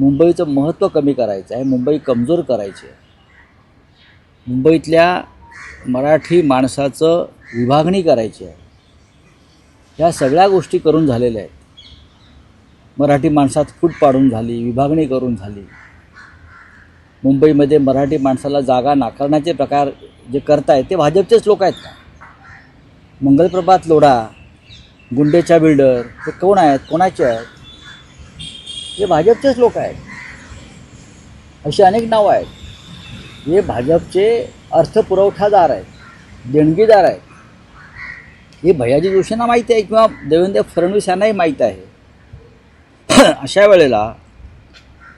मुंबईचं महत्त्व कमी करायचं आहे, मुंबई कमजोर करायची आहे, मुंबईतल्या मराठी माणसाचं विभागणी करायची आहे, ह्या सगळ्या गोष्टी करून झालेल्या आहेत. मराठी माणसात फूट पाडून झाली, विभागणी करून झाली. मुंबईमध्ये मराठी माणसाला जागा नाकारण्याचे प्रकार जे करतायत ते भाजपचेच लोक आहेत का? मंगलप्रभात लोढा, गुंडेच्या बिल्डर हे कोण आहेत, कोणाचे आहेत? हे भाजपचेच लोक आहेत. अशी अनेक नावं आहेत. हे भाजपचे अर्थपुरवठादार आहेत, देणगीदार आहेत. हे भैयाजी जोशींना माहिती आहे किंवा देवेंद्र फडणवीस यांनाही माहीत आहे. अशा वेळेला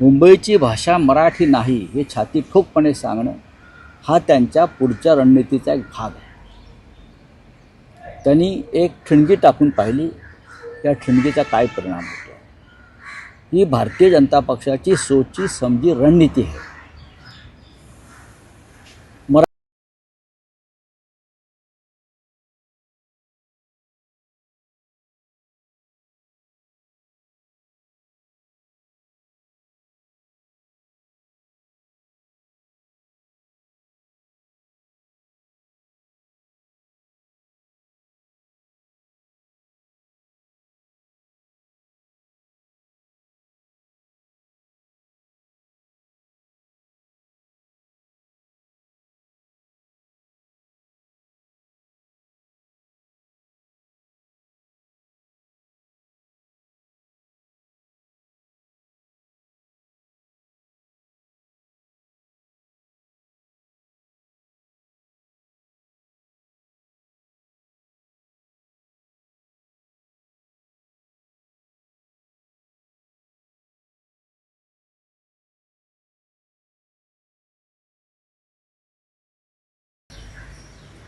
मुंबईची भाषा मराठी नाही हे छाती ठोकपणे सांगणं हा त्यांच्या पुढच्या रणनीतीचा एक भाग आहे. त्यांनी एक ठिणगी टाकून पाहिली, त्या ठिणगीचा काय परिणाम होतो. ही भारतीय जनता पक्षाची सोची समजी रणनीती आहे.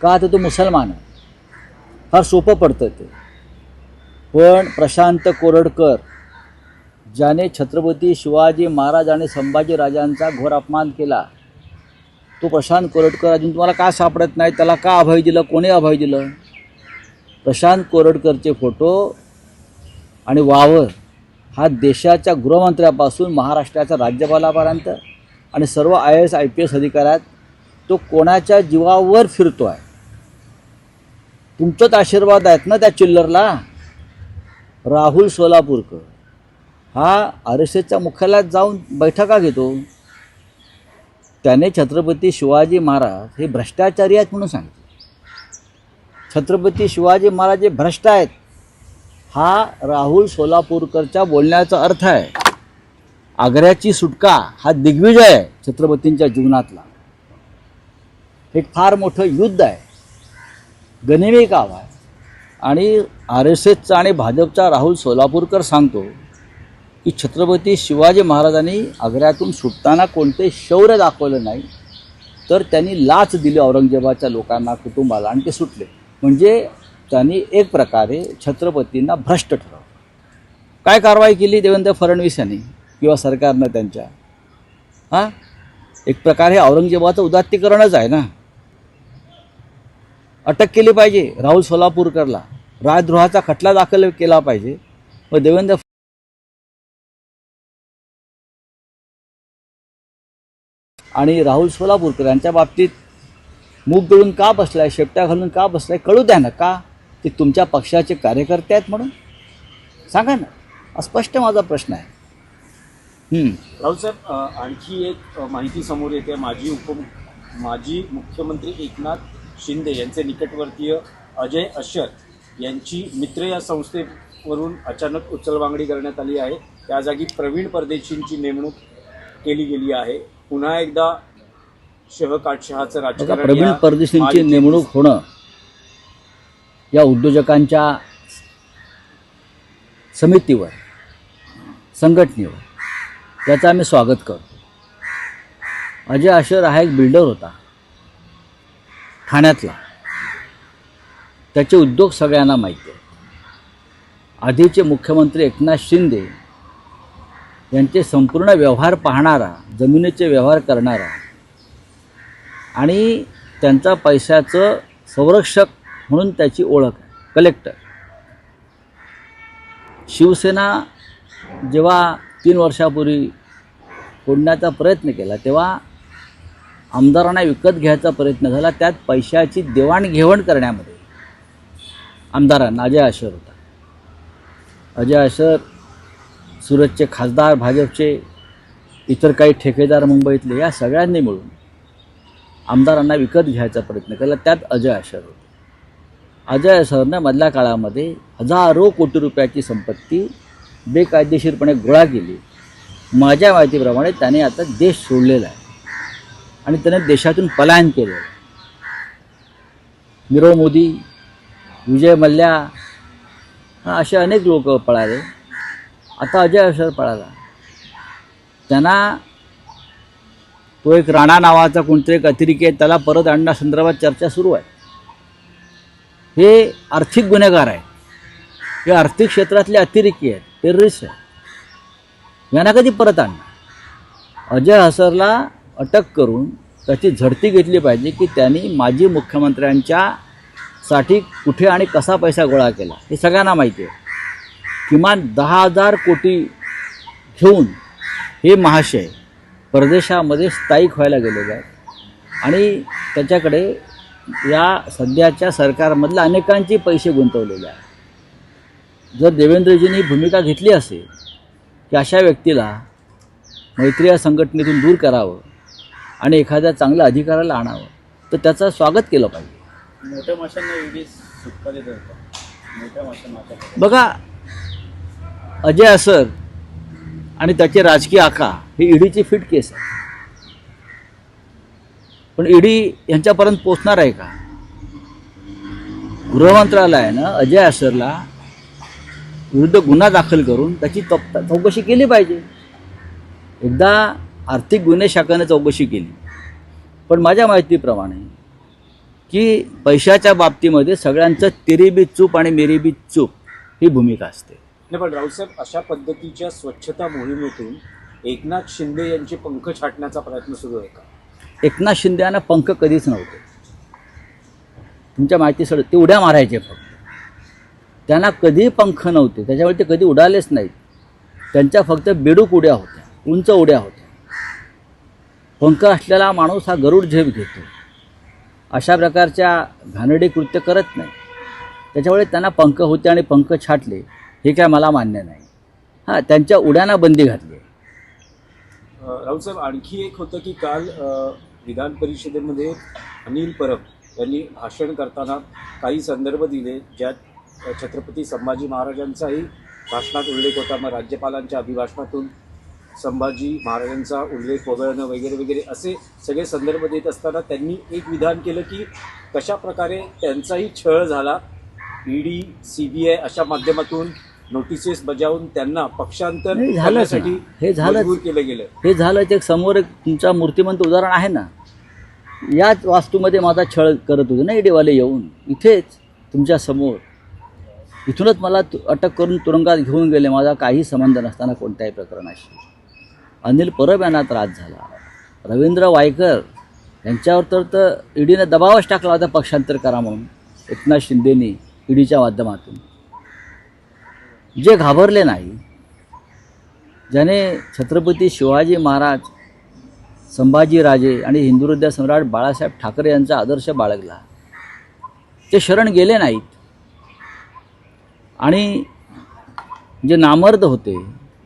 का तर तो मुसलमान आहे, फार सोपं पडतं ते. पण प्रशांत कोरडकर ज्याने छत्रपती शिवाजी महाराज आणि संभाजी राजांचा घोर अपमान केला, तो प्रशांत कोरडकर अजून तुम्हाला का सापडत नाही? त्याला का अभय दिलं? कोणी अभय दिलं? प्रशांत कोरडकरचे फोटो आणि वावर हा देशाच्या गृहमंत्र्यापासून महाराष्ट्राच्या राज्यपालापर्यंत आणि सर्व IAS IPS अधिकाऱ्यात तो कोणाच्या जीवावर फिरतो आहे? तुमचंच आशीर्वाद आहेत ना त्या चिल्लरला. राहुल सोलापूरकर हा RSSच्या मुख्यालयात जाऊन बैठका घेतो. त्याने छत्रपती शिवाजी महाराज हे भ्रष्टाचारी आहेत म्हणून सांगितलं. छत्रपती शिवाजी महाराज हे भ्रष्ट आहेत हा राहुल सोलापूरकरच्या बोलण्याचा अर्थ आहे. आग्र्याची सुटका हा दिग्विजय आहे छत्रपतींच्या जीवनातला. एक फार मोठं युद्ध आहे, गनिमी काव आहे. आणि RSSचा आणि भाजपचा राहुल सोलापूरकर सांगतो की छत्रपती शिवाजी महाराजांनी आग्र्यातून सुटताना कोणते शौर्य दाखवलं नाही, तर त्यांनी लाच दिली औरंगजेबाच्या लोकांना, कुटुंबाला, आणि ते सुटले. म्हणजे त्यांनी एक प्रकारे छत्रपतींना भ्रष्ट ठरवलं. काय कारवाई केली देवेंद्र फडणवीस यांनी किंवा सरकारनं त्यांच्या? एक प्रकारे औरंगजेबाचं उदात्तीकरणच आहे ना. अटक केली पाहिजे राहुल सोलापूरकरला, राजद्रोहाचा खटला दाखल केला पाहिजे. व देवेंद्र आणि राहुल सोलापूरकर यांच्या बाबतीत मूग गिळून का बसलाय, शेपट्या घालून का बसलाय, कळू द्या ना. का ते तुमच्या पक्षाचे कार्यकर्ते आहेत म्हणून सांगा ना. स्पष्ट माझा प्रश्न आहे. राहुल साहेब, आणखी एक माहिती समोर येते. माजी मुख्यमंत्री एकनाथ शिंदे यांचे निकटवर्तीय अजय अश्शर यांची मित्र या संस्थेवरून अचानक उचलबांगडी करण्यात आली आहे. त्या जागी प्रवीण परदेशींची नेमणूक केली गेली आहे. पुन्हा एकदा शहकाटशहाचं राजकारण. प्रवीण परदेशींची नेमणूक होणं या उद्योजकांच्या समितीवर, संघटनेवर, त्याचं आम्ही स्वागत करतो. अजय अश्शर हा एक बिल्डर होता ठाण्यातला. त्याचे उद्योग सगळ्यांना माहिती आहे. आधीचे मुख्यमंत्री एकनाथ शिंदे यांचे संपूर्ण व्यवहार पाहणारा, जमिनीचे व्यवहार करणारा आणि त्यांचा पैशाचं संरक्षक म्हणून त्याची ओळख आहे. कलेक्टर. शिवसेना जेव्हा 3 वर्षापूर्वी फोडण्याचा प्रयत्न केला तेव्हा आमदारांना विकत घ्यायचा प्रयत्न झाला. त्यात पैशाची देवाणघेवाण करण्यामध्ये आमदारांना अजय आशर होता. अजय आशर, सुरतचे खासदार भाजपचे, इतर काही ठेकेदार मुंबईतले, या सगळ्यांनी मिळून आमदारांना विकत घ्यायचा प्रयत्न केला. त्यात अजय आशर होते. अजय आशरनं मधल्या काळामध्ये हजारो कोटी रुपयाची संपत्ती बेकायदेशीरपणे गोळा केली. माझ्या माहितीप्रमाणे त्याने आता देश सोडलेला आहे आणि त्याने देशातून पलायन केलं. नीरव मोदी, विजय मल्ल्या असे अनेक लोक पळाले. आता अजय आशर पळाला. त्यांना तो एक राणा नावाचा कोणतरी एक अतिरेकी आहे, त्याला परत आणण्यासंदर्भात चर्चा सुरू आहे. हे आर्थिक गुन्हेगार आहे, हे आर्थिक क्षेत्रातले अतिरेकी आहेत, टेररिस्ट आहे. यांना कधी परत आणणार? अजय आशरला अटक करून त्याची झडती घेतली पाहिजे की त्यांनी माजी मुख्यमंत्र्यांच्यासाठी कुठे आणि कसा पैसा गोळा केला हे सगळ्यांना माहिती आहे. किमान 10,000 कोटी घेऊन हे महाशय परदेशामध्ये स्थायिक व्हायला गेलेले आहेत आणि त्याच्याकडे या सध्याच्या सरकारमधल्या अनेकांचे पैसे गुंतवलेले आहेत. जर देवेंद्रजींनी भूमिका घेतली असेल की अशा व्यक्तीला मैत्री या संघटनेतून दूर करावं आणि एखाद्या चांगल्या अधिकाऱ्याला आणावं तर त्याचं स्वागत केलं पाहिजे. मोठ्या माशांना ईडी सुटका देत होता. मोठ्या माशांना बघा, अजय आशर आणि त्याचे राजकीय आका ही ईडीची फिट केस आहे. पण ईडी यांच्यापर्यंत पोचणार आहे का? गृहमंत्रालयानं अजय आशरला विरुद्ध गुन्हा दाखल करून त्याची चौकशी केली पाहिजे. एकदा आर्थिक गुन्हे शाखेने चौकशी केली, पण माझ्या माहितीप्रमाणे की पैशाच्या बाबतीमध्ये सगळ्यांचं तेरी बी चूप आणि मेरी बी चूप ही भूमिका असते. नाही, पण राऊतसाहेब, अशा पद्धतीच्या स्वच्छता मोहिमेतून एकनाथ शिंदे यांचे पंख छाटण्याचा प्रयत्न सुरू आहे का? एकनाथ शिंदे यांना पंख कधीच नव्हते. तुमच्या माहितीसाठी ते उड्या मारायचे फक्त. त्यांना कधी पंख नव्हते, त्याच्यामुळे ते कधी उडालेच नाहीत. त्यांच्या फक्त बेडूक उड्या होत्या, उंच उड्या होत्या. पंख असलेला माणूस हा गरुड झेप घेतो, अशा प्रकारच्या घाणेरडी कृत्य करत नाही. त्याच्यामुळे त्यांना पंख होते आणि पंख छाटले हे काय मला मान्य नाही. हां, त्यांच्या उड्यांना बंदी घातली. राऊतसाहेब, आणखी एक होतं की काल विधान परिषदेमध्ये अनिल परब यांनी भाषण करताना काही संदर्भ दिले ज्यात छत्रपती संभाजी महाराजांचाही भाषणात उल्लेख होता. मग राज्यपालांच्या अभिभाषणातून संभाजी महाराजांचा उल्लेख वगळणं वगैरे वगैरे असे सगळे संदर्भ देत असताना त्यांनी एक विधान केलं की कशाप्रकारे त्यांचाही छळ झाला. ईडी, CBI अशा माध्यमातून नोटिसेस बजावून त्यांना पक्षांतर करण्यासाठी मजबूर केलं गेलं. हे झालंच. एक समोर एक तुमचा मूर्तिमंत उदाहरण आहे ना, याच वास्तूमध्ये माझा छळ करत होते ना ईडीवाले येऊन, इथेच तुमच्या समोर. इथूनच मला अटक करून तुरुंगात घेऊन गेले, माझा काही संबंध नसताना कोणत्याही प्रकरणाशी. अनिल परब यांना त्रास झाला. रवींद्र वायकर यांच्यावर तर ईडीने दबावच टाकला होता पक्षांतर करा म्हणून एकनाथ शिंदेनी ईडीच्या माध्यमातून. जे घाबरले नाही, ज्याने छत्रपती शिवाजी महाराज, संभाजीराजे आणि हिंदुहृदय सम्राट बाळासाहेब ठाकरे यांचा आदर्श बाळगला, ते शरण गेले नाहीत. आणि जे नामर्द होते,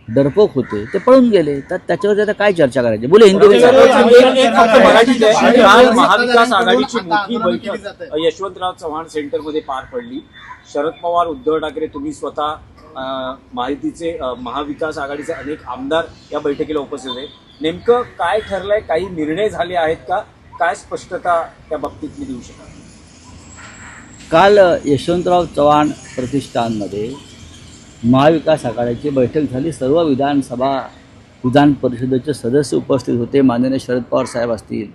डरपोक होते, ते पळून गेले. तर त्याच्यावर आता काय चर्चा करायची? बोले हिंदी महाविकास आघाडीची मोठी बैठक यशवंतराव चव्हाण सेंटरमध्ये पार पडली. शरद पवार, उद्धव ठाकरे, तुम्ही स्वतः, माहितीचे महाविकास आघाडीचे अनेक आमदार या बैठकीला उपस्थित होते. नेमकं काय ठरलंय? काही निर्णय झाले आहेत का? काय स्पष्टता त्या बाबतीत मी देऊ शकाल? काल यशवंतराव चव्हाण प्रतिष्ठानमध्ये महाविकास आघाडीची बैठक झाली. सर्व विधान परिषदेचे सदस्य उपस्थित होते. माननीय शरद पवार साहेब असतील,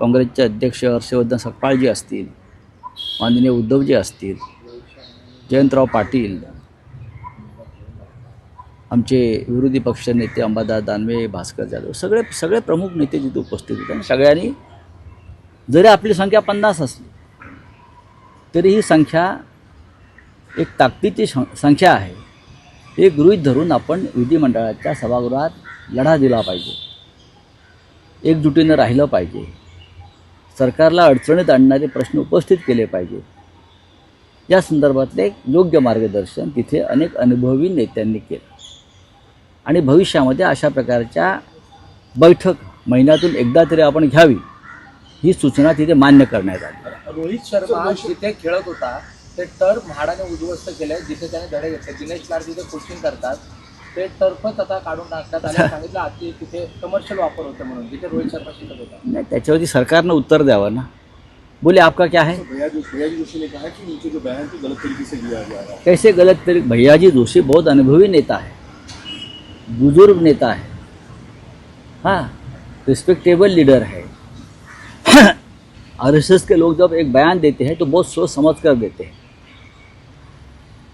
काँग्रेसचे अध्यक्ष हर्षवर्धन सकपाळजी असतील, माननीय उद्धवजी असतील, जयंतराव पाटील, आमचे विरोधी पक्ष नेते अंबादास दानवे, भास्कर जाधव, सगळे प्रमुख नेते तिथे उपस्थित होते. आणि सगळ्यांनी, जरी आपली संख्या 50 असली तरी ही संख्या एक ताकदीची संख्या आहे हे गृहीत धरून आपण विधिमंडळाच्या सभागृहात लढा दिला पाहिजे. एकजुटीनं राहिलं पाहिजे. सरकारला अडचणीत आणणारे प्रश्न उपस्थित केले पाहिजे. या संदर्भातले एक योग्य मार्गदर्शन तिथे अनेक अनुभवी नेत्यांनी केलं आणि भविष्यामध्ये अशा प्रकारच्या बैठक महिन्यातून एकदा तरी आपण घ्यावी ही सूचना तिथे मान्य करण्यात आली. रोहित शर्मा जिथे खेळत होता ते टर्फ म्हाडाने उद्ध्वस्त केलंय, जिथे त्याने धडे घेतले. दिनेश लाड तिथे कोचिंग करतात, ते टर्फच आता काढून टाकतात आणि सांगितलं आधी तिथे कमर्शियल वापर होतं म्हणून, जिथे रोहित शर्मा शिकत होता. नाही, त्याच्यावरती सरकारनं उत्तर द्यावं ना. बोले आपका क्या है? भैया जोशी ने कहा कि उनके जो बयान थे गलत तरीके से दिया जा रहा है. कैसे गलत तरीके? भैयाजी जोशी बहुत अनुभवी नेता है, बुजुर्ग नेता है, हाँ, रिस्पेक्टेबल लीडर है. आरएसएस के लोग जब एक बयान देते हैं तो बहुत सोच समझ कर देते हैं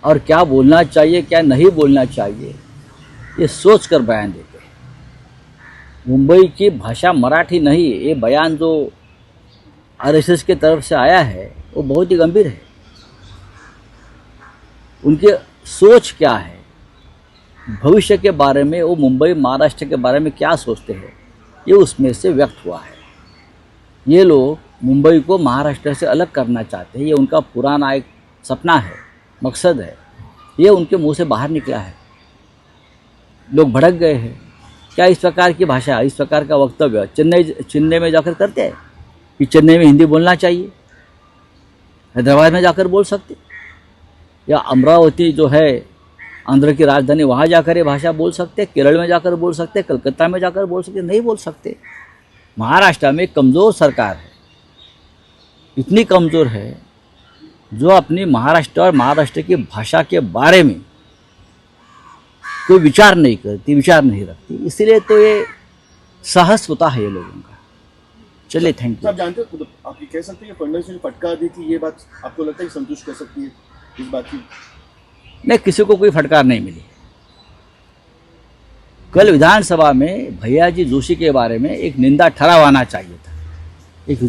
और क्या बोलना चाहिए क्या नहीं बोलना चाहिए ये सोच कर बयान देते हैं. मुंबई की भाषा मराठी नहीं. ये बयान जो आरएसएस की तरफ से आया है वो बहुत ही गंभीर है. उनकी सोच क्या है, भविष्य के बारे में, वो मुंबई महाराष्ट्र के बारे में क्या सोचते हैं, ये उसमें से व्यक्त हुआ है. ये लोग मुंबई को महाराष्ट्र से अलग करना चाहते हैं. ये उनका पुराना एक सपना है, मकसद है. ये उनके मुंह से बाहर निकला है. लोग भड़क गए हैं. क्या इस प्रकार की भाषा, इस प्रकार का वक्तव्य चेन्नई में जाकर करते हैं कि चेन्नई में हिंदी बोलना चाहिए, हैदराबाद में जाकर बोल सकते, या अमरावती जो है आंध्र की राजधानी वहाँ जाकर ये भाषा बोल सकते, केरल में जाकर बोल सकते, कलकत्ता में जाकर बोल सकते? नहीं बोल सकते. महाराष्ट्र में कमज़ोर सरकार है, इतनी कमज़ोर है जो अपनी महाराष्ट्र और महाराष्ट्र की भाषा के बारे में कोई विचार नहीं करती, विचार नहीं रखती. इसलिए तो ये साहस होता है ये लोगों का. चलिए, थैंक यू. आप जानते हो, तो आप ये कह सकते हैं कि फडणवीस ने फटकार दी थी, ये बात आपको लगता है कि संतुष्ट कर सकती है इस बात की? नहीं, किसी को कोई फटकार नहीं मिली. कल विधानसभा में भैयाजी जोशी के बारे में एक निंदा ठहराव आना चाहिए था. एक